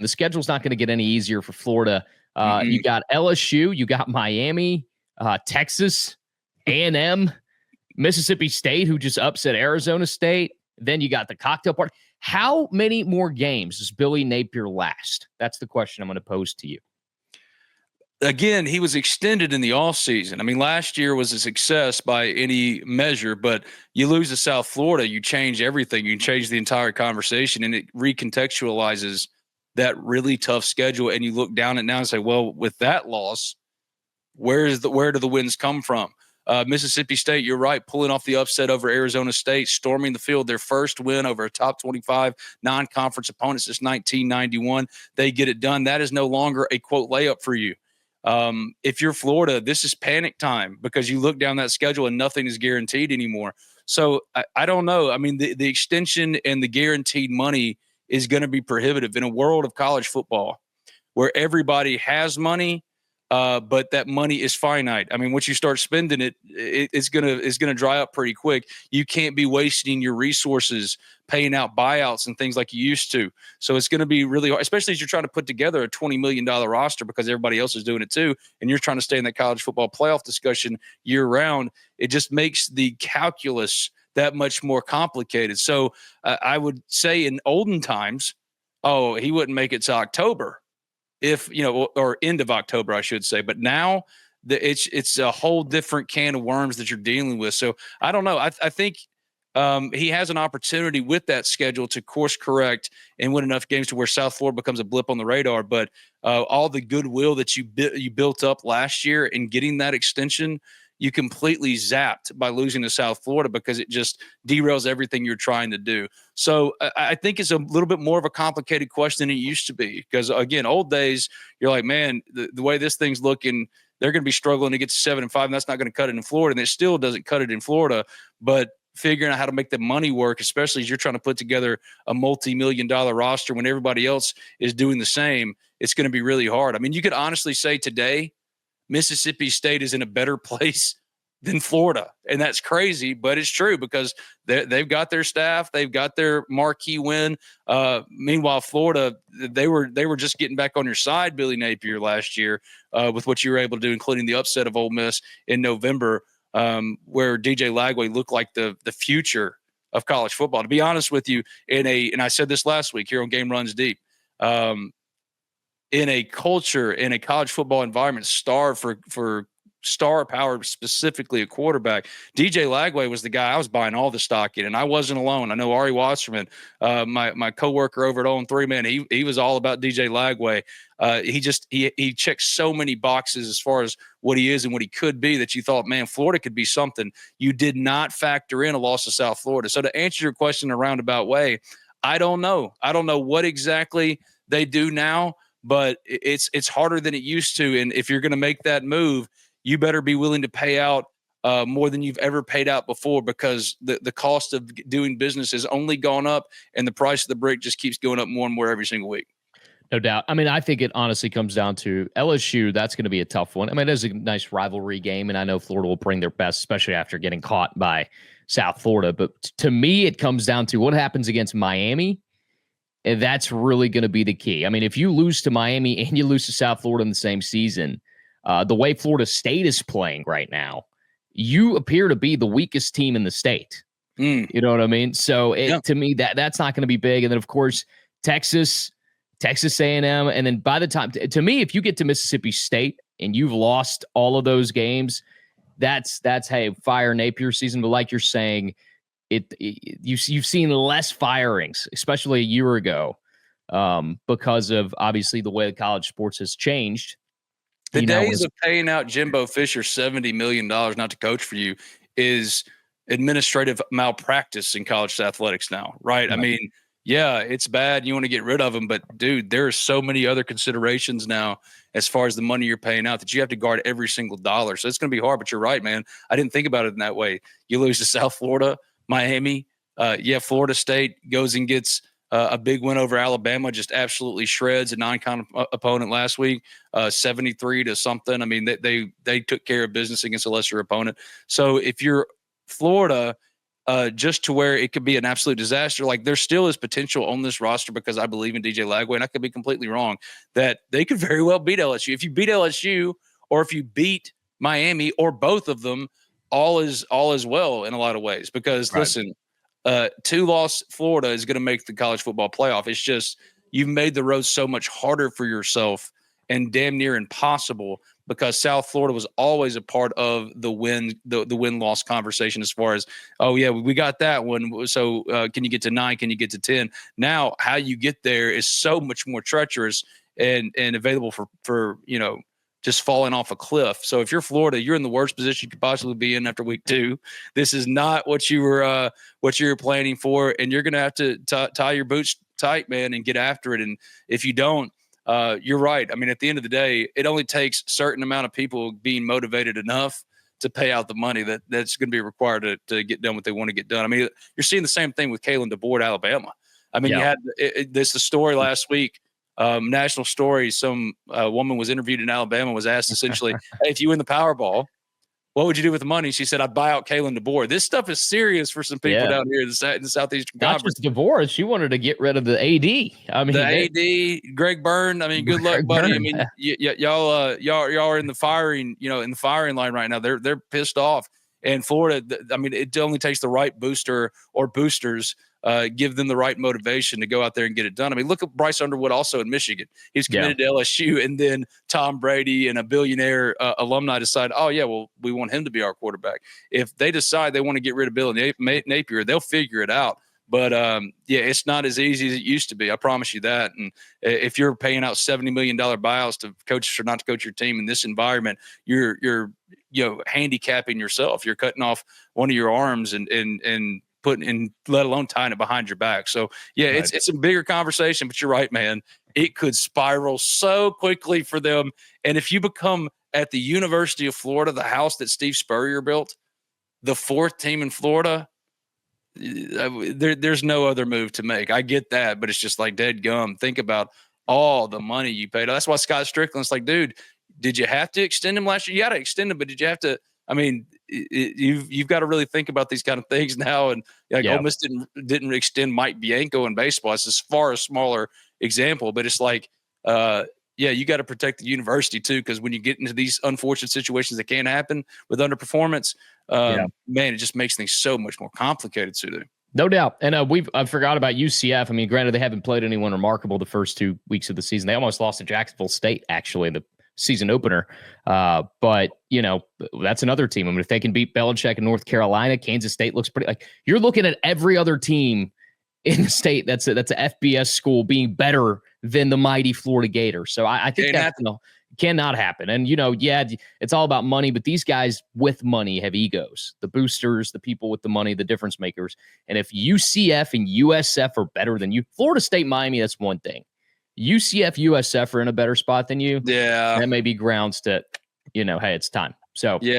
The schedule's not going to get any easier for Florida. You got LSU, you got Miami, Texas, A&M, Mississippi State, who just upset Arizona State. Then you got the cocktail party. How many more games does Billy Napier last? That's the question I'm going to pose to you. Again, he was extended in the offseason. I mean, last year was a success by any measure, but you lose to South Florida, you change everything. You change the entire conversation, and it recontextualizes that really tough schedule. And you look down at now and say, well, with that loss, where do the wins come from? Mississippi State, you're right, pulling off the upset over Arizona State, storming the field, their first win over a top 25 non-conference opponent since 1991. They get it done. That is no longer a, quote, layup for you. If you're Florida, this is panic time because you look down that schedule and nothing is guaranteed anymore. So I don't know. I mean, the extension and the guaranteed money is going to be prohibitive in a world of college football where everybody has money. But that money is finite. I mean, once you start spending it, it's gonna dry up pretty quick. You can't be wasting your resources paying out buyouts and things like you used to. So it's going to be really hard, especially as you're trying to put together a $20 million roster because everybody else is doing it too, and you're trying to stay in that college football playoff discussion year round. It just makes the calculus that much more complicated. So I would say in olden times, he wouldn't make it to October. If, or end of October, I should say. But now it's a whole different can of worms that you're dealing with. So I don't know. I think he has an opportunity with that schedule to course correct and win enough games to where South Florida becomes a blip on the radar. But all the goodwill that you built up last year in getting that extension, you completely zapped by losing to South Florida because it just derails everything you're trying to do. So I think it's a little bit more of a complicated question than it used to be because, again, old days, you're like, man, the way this thing's looking, they're going to be struggling to get to 7-5, and that's not going to cut it in Florida. And it still doesn't cut it in Florida. But figuring out how to make the money work, especially as you're trying to put together a multi-million-dollar roster when everybody else is doing the same, it's going to be really hard. I mean, you could honestly say today, Mississippi State is in a better place than Florida. And that's crazy, but it's true because they've got their staff. They've got their marquee win. Meanwhile, Florida, they were just getting back on your side, Billy Napier, last year with what you were able to do, including the upset of Ole Miss in November, where DJ Lagway looked like the future of college football. To be honest with you, and I said this last week here on Game Runs Deep, in a culture, in a college football environment, starved for star power, specifically a quarterback, DJ Lagway was the guy I was buying all the stock in, and I wasn't alone. I know Ari Wasserman, my coworker over at 0-3, man, he was all about DJ Lagway. He checks so many boxes as far as what he is and what he could be that you thought, man, Florida could be something. You did not factor in a loss to South Florida. So to answer your question in a roundabout way, I don't know. I don't know what exactly they do now, but it's harder than it used to. And if you're going to make that move, you better be willing to pay out more than you've ever paid out before because the cost of doing business has only gone up and the price of the brick just keeps going up more and more every single week. No doubt. I mean, I think it honestly comes down to LSU. That's going to be a tough one. I mean, it is a nice rivalry game, and I know Florida will bring their best, especially after getting caught by South Florida. But to me, it comes down to what happens against Miami. And that's really going to be the key. I mean, if you lose to Miami and you lose to South Florida in the same season, the way Florida State is playing right now, you appear to be the weakest team in the state. You know what I mean? So to me, that's not going to be big. And then, of course, Texas A&M. And then by the time, to me, if you get to Mississippi State and you've lost all of those games, that's hey, fire Napier season. But like you're saying, you've seen less firings, especially a year ago, because of obviously the way the college sports has changed. The days of paying out Jimbo Fisher $70 million not to coach for you is administrative malpractice in college athletics now, right? I mean, yeah, it's bad. You want to get rid of them, but dude, there are so many other considerations now as far as the money you're paying out that you have to guard every single dollar. So it's going to be hard, but you're right, man. I didn't think about it in that way. You lose to South Florida, Miami. Florida State goes and gets a big win over Alabama, just absolutely shreds a non-con opponent last week, 73 to something. I mean, they took care of business against a lesser opponent. So if you're Florida, just to where it could be an absolute disaster. Like there still is potential on this roster because I believe in DJ Lagway, and I could be completely wrong, that they could very well beat LSU. If you beat LSU or if you beat Miami or both of them, all is well in a lot of ways. Because listen, 2-loss Florida is going to make the college football playoff. It's just you've made the road so much harder for yourself and damn near impossible because South Florida was always a part of the win-loss conversation as far as, oh, yeah, we got that one. So can you get to 9? Can you get to 10? Now, how you get there is so much more treacherous and available for just falling off a cliff. So if you're Florida, you're in the worst position you could possibly be in after week 2. This is not what you were planning for, and you're going to have to tie your boots tight, man, and get after it. And if you don't, you're right. I mean, at the end of the day, it only takes a certain amount of people being motivated enough to pay out the money that's going to be required to get done what they want to get done. I mean, you're seeing the same thing with Kalen DeBoer at Alabama. I mean, you had the story last week. National story. Some woman was interviewed in Alabama, was asked essentially, hey, if you win the Powerball, what would you do with the money? She said, I'd buy out Kalen DeBoer. This stuff is serious for some people down here in the Southeastern Conference. Not just DeBoer. She wanted to get rid of the AD. I mean, the AD, Greg Byrne. I mean, good luck, buddy. I mean, y'all are in the firing, in the firing line right now. They're pissed off. And Florida, I mean, it only takes the right booster or boosters, give them the right motivation to go out there and get it done. I mean, look at Bryce Underwood also in Michigan. He's committed to LSU, and then Tom Brady and a billionaire alumni decide, oh, yeah, well, we want him to be our quarterback. If they decide they want to get rid of Billy Napier, they'll figure it out. But, it's not as easy as it used to be. I promise you that. And if you're paying out $70 million buyouts to coaches or not to coach your team in this environment, you're handicapping yourself. You're cutting off one of your arms and putting in, let alone tying it behind your back. So, it's a bigger conversation, but you're right, man. It could spiral so quickly for them. And if you become, at the University of Florida, the house that Steve Spurrier built, the 4th team in Florida, there's no other move to make. I get that, but it's just like dead gum. Think about all the money you paid. That's why Scott Strickland's like, dude, did you have to extend him last year? You got to extend him, but did you have to? I mean, you've got to really think about these kind of things now. And Ole Miss didn't extend Mike Bianco in baseball. It's as far a smaller example, but it's like, you got to protect the university too, because when you get into these unfortunate situations that can happen with underperformance, man, it just makes things so much more complicated, Sudu. No doubt. And I forgot about UCF. I mean, granted, they haven't played anyone remarkable the first 2 weeks of the season. They almost lost to Jacksonville State, actually, in the season opener. But, that's another team. I mean, if they can beat Belichick in North Carolina, Kansas State looks pretty like you're looking at every other team in the state that's a FBS school being better than the mighty Florida Gators. So I think that cannot happen. And, it's all about money, but these guys with money have egos, the boosters, the people with the money, the difference makers. And if UCF and USF are better than you, Florida State, Miami, that's one thing. UCF, USF are in a better spot than you. Yeah. That may be grounds to, hey, it's time. So